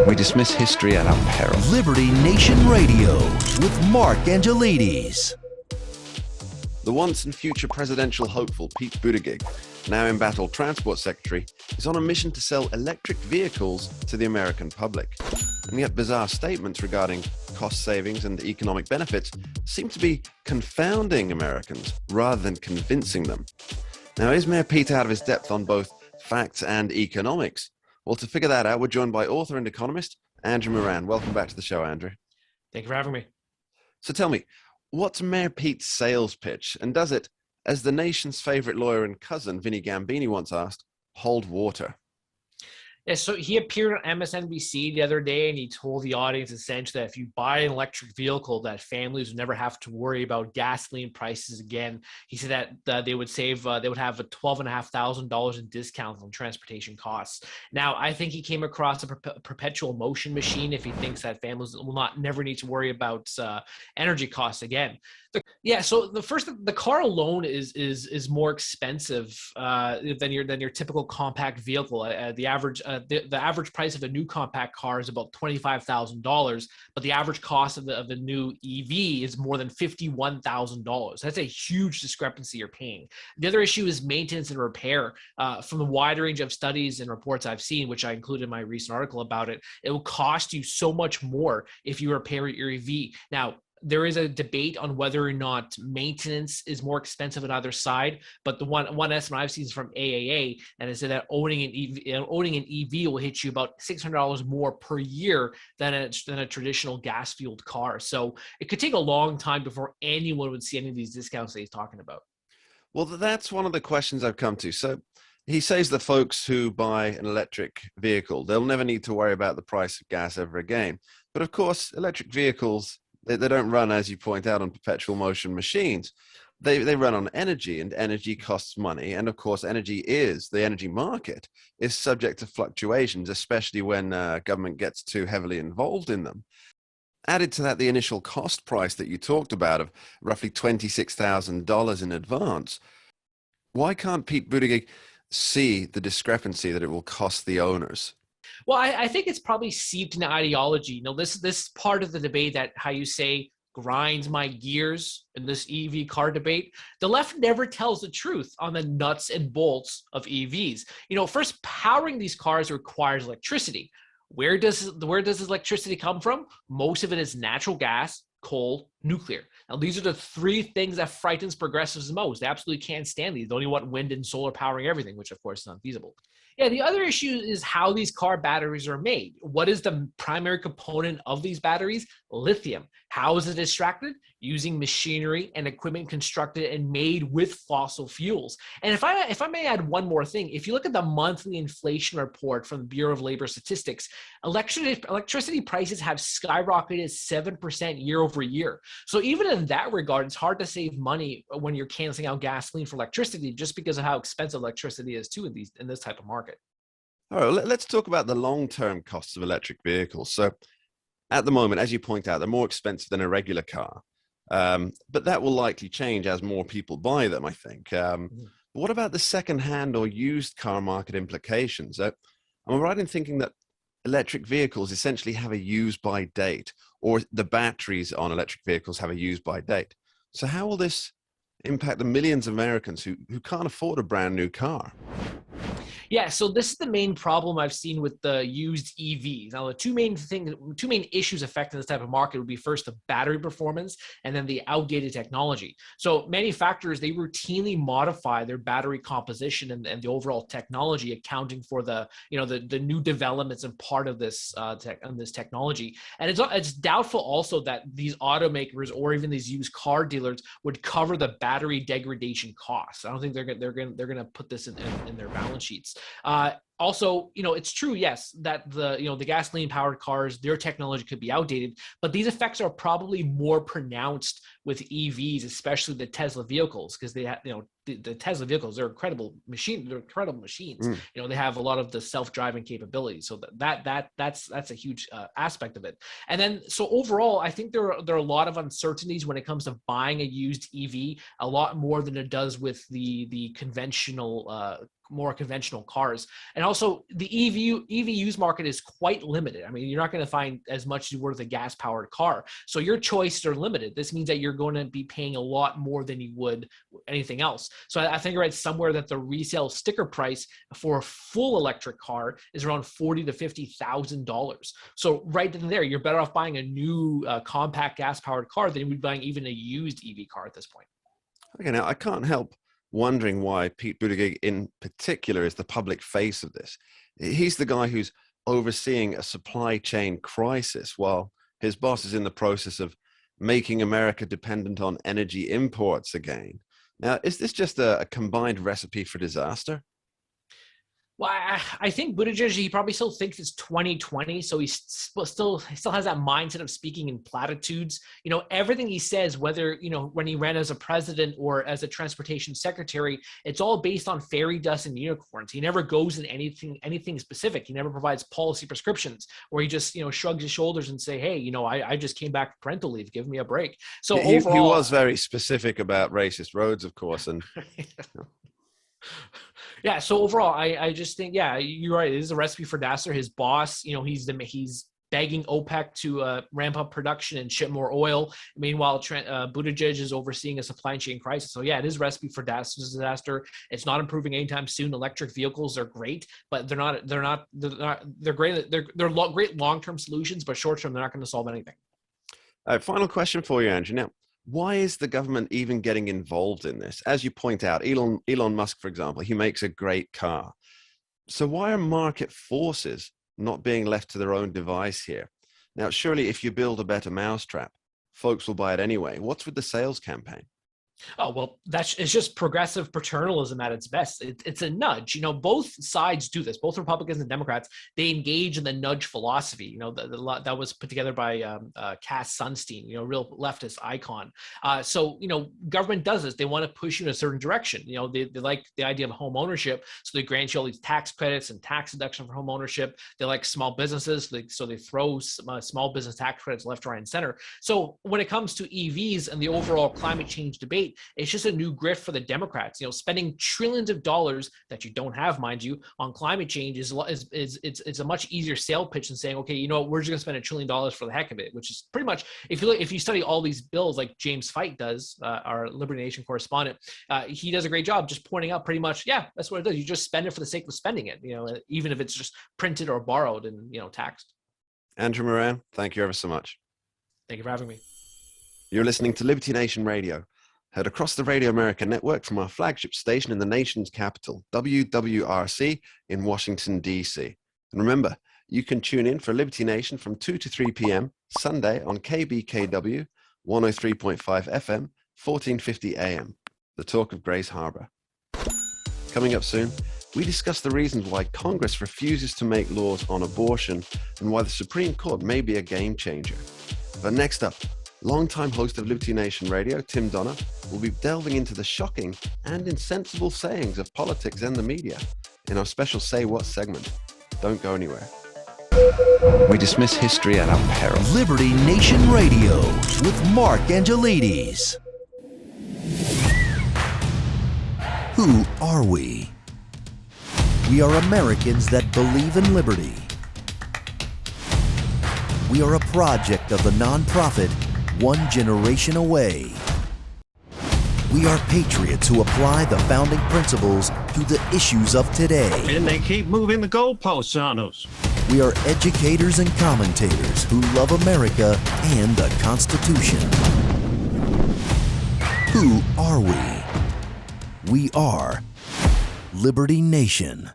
We dismiss history at our peril. Liberty Nation Radio with Mark Angelides. The once and future presidential hopeful Pete Buttigieg, now embattled transport secretary, is on a mission to sell electric vehicles to the American public. And yet bizarre statements regarding cost savings and economic benefits seem to be confounding Americans rather than convincing them. Now, is Mayor Pete out of his depth on both facts and economics? Well, to figure that out, we're joined by author and economist Andrew Moran. Welcome back to the show, Andrew. Thank you for having me. So tell me, what's Mayor Pete's sales pitch? And does it, as the nation's favorite lawyer and cousin, Vinnie Gambini, once asked, hold water? Yeah, so he appeared on MSNBC the other day, and he told the audience essentially that if you buy an electric vehicle, that families would never have to worry about gasoline prices again. He said that they would save, they would have a $12,500 in discounts on transportation costs. Now, I think he came across a perpetual motion machine if he thinks that families will never need to worry about energy costs again. So the car alone is more expensive than your typical compact vehicle. The average price of a new compact car is about $25,000, but the average cost of the new EV is more than $51,000. That's a huge discrepancy you're paying. The other issue is maintenance and repair. From the wide range of studies and reports I've seen, which I included in my recent article about it, it will cost you so much more if you repair your EV. Now, there is a debate on whether or not maintenance is more expensive on either side, but the one estimate I've seen is from AAA, and it said that owning an EV will hit you about $600 more per year than a traditional gas-fueled car. So it could take a long time before anyone would see any of these discounts that he's talking about. Well, that's one of the questions I've come to. So he says that folks who buy an electric vehicle, they'll never need to worry about the price of gas ever again. But of course, electric vehicles, they don't run, as you point out, on perpetual motion machines. They run on energy, and energy costs money. And of course, the energy market is subject to fluctuations, especially when government gets too heavily involved in them. Added to that, the initial cost price that you talked about of roughly $26,000 in advance. Why can't Pete Buttigieg see the discrepancy that it will cost the owners? Well, I think it's probably seeped into ideology. You know, this part of the debate that, how you say, grinds my gears in this EV car debate. The left never tells the truth on the nuts and bolts of EVs. You know, first, powering these cars requires electricity. Where does this electricity come from? Most of it is natural gas, coal, nuclear. Now, these are the three things that frightens progressives the most. They absolutely can't stand these. They only want wind and solar powering everything, which of course is unfeasible. Yeah, the other issue is how these car batteries are made. What is the primary component of these batteries? Lithium. How is it extracted? Using machinery and equipment constructed and made with fossil fuels. And if I may add one more thing, if you look at the monthly inflation report from the Bureau of Labor Statistics, electricity prices have skyrocketed 7% year over year. So even in that regard, it's hard to save money when you're canceling out gasoline for electricity, just because of how expensive electricity is too in this type of market. All right, let's talk about the long-term costs of electric vehicles. So at the moment, as you point out, they're more expensive than a regular car. But that will likely change as more people buy them, I think. But what about the second-hand or used car market implications? Am I right in thinking that electric vehicles essentially have a use-by date, or the batteries on electric vehicles have a use-by date? So how will this impact the millions of Americans who can't afford a brand new car? Yeah, so this is the main problem I've seen with the used EVs. Now, the two main issues affecting this type of market would be first the battery performance and then the outdated technology. So manufacturers, they routinely modify their battery composition and the overall technology, accounting for the new developments and part of this technology. And it's doubtful also that these automakers or even these used car dealers would cover the battery degradation costs. I don't think they're going to put this in their balance sheets. Also, it's true, yes, that the gasoline powered cars, their technology could be outdated, but these effects are probably more pronounced with EVs, especially the Tesla vehicles, because they have, the Tesla vehicles, they're incredible machines. They have a lot of the self-driving capabilities. So that's a huge aspect of it. And then, so overall, I think there are a lot of uncertainties when it comes to buying a used EV, a lot more than it does with the conventional more conventional cars. And also the EV used market is quite limited. I mean, you're not going to find as much as you would with a gas powered car. So your choices are limited. This means that you're going to be paying a lot more than you would anything else. So I think I read somewhere that the resale sticker price for a full electric car is around $40,000 to $50,000. So right in there, you're better off buying a new compact gas powered car than you would be buying even a used EV car at this point. Okay, now I can't help wondering why Pete Buttigieg in particular is the public face of this. He's the guy who's overseeing a supply chain crisis while his boss is in the process of making America dependent on energy imports again. Now, is this just a combined recipe for disaster? Well, I think Buttigieg, he probably still thinks it's 2020, so he still has that mindset of speaking in platitudes. You know, everything he says, whether, you know, when he ran as a president or as a transportation secretary, it's all based on fairy dust and unicorns. He never goes in anything specific. He never provides policy prescriptions, or he just, you know, shrugs his shoulders and say, hey, you know, I just came back from parental leave, give me a break. So he overall, was very specific about racist roads, of course, and yeah. So overall, I just think, yeah, you're right. It is a recipe for disaster. His boss, you know, he's begging OPEC to ramp up production and ship more oil. Meanwhile, Buttigieg is overseeing a supply chain crisis. So yeah, it is a recipe for disaster. It's not improving anytime soon. Electric vehicles are great, but they're great. They're great long-term solutions, but short-term, they're not going to solve anything. All right, final question for you, Andrew. Now, why is the government even getting involved in this? As you point out, Elon Musk, for example, he makes a great car. So why are market forces not being left to their own device here? Now, surely if you build a better mousetrap, folks will buy it anyway. What's with the sales campaign? Oh, well, it's just progressive paternalism at its best. It's a nudge. You know, both sides do this. Both Republicans and Democrats, they engage in the nudge philosophy. You know, that was put together by Cass Sunstein, you know, real leftist icon. So, you know, government does this. They want to push you in a certain direction. You know, they like the idea of home ownership. So they grant you all these tax credits and tax deduction for home ownership. They like small businesses. So they throw small business tax credits left, right, and center. So when it comes to EVs and the overall climate change debate, it's just a new grift for the Democrats. You know, spending trillions of dollars that you don't have, mind you, on climate change is a much easier sale pitch than saying, okay, you know what, we're just going to spend $1 trillion for the heck of it, which is pretty much, if you study all these bills like James Fite does, our Liberty Nation correspondent, he does a great job just pointing out pretty much, yeah, that's what it does. You just spend it for the sake of spending it, you know, even if it's just printed or borrowed and, you know, taxed. Andrew Moran, thank you ever so much. Thank you for having me. You're listening to Liberty Nation Radio, heard across the Radio America network from our flagship station in the nation's capital, WWRC in Washington, D.C. And remember, you can tune in for Liberty Nation from 2 to 3 p.m. Sunday on KBKW 103.5 FM, 1450 AM, the talk of Grays Harbor. Coming up soon, we discuss the reasons why Congress refuses to make laws on abortion and why the Supreme Court may be a game changer. But next up, longtime host of Liberty Nation Radio, Tim Donner, will be delving into the shocking and insensible sayings of politics and the media in our special Say What segment. Don't go anywhere. We dismiss history at our peril. Liberty Nation Radio with Mark Angelides. Who are we? We are Americans that believe in liberty. We are a project of the nonprofit One Generation Away. We are patriots who apply the founding principles to the issues of today. And they keep moving the goalposts on us. We are educators and commentators who love America and the Constitution. Who are we? We are Liberty Nation.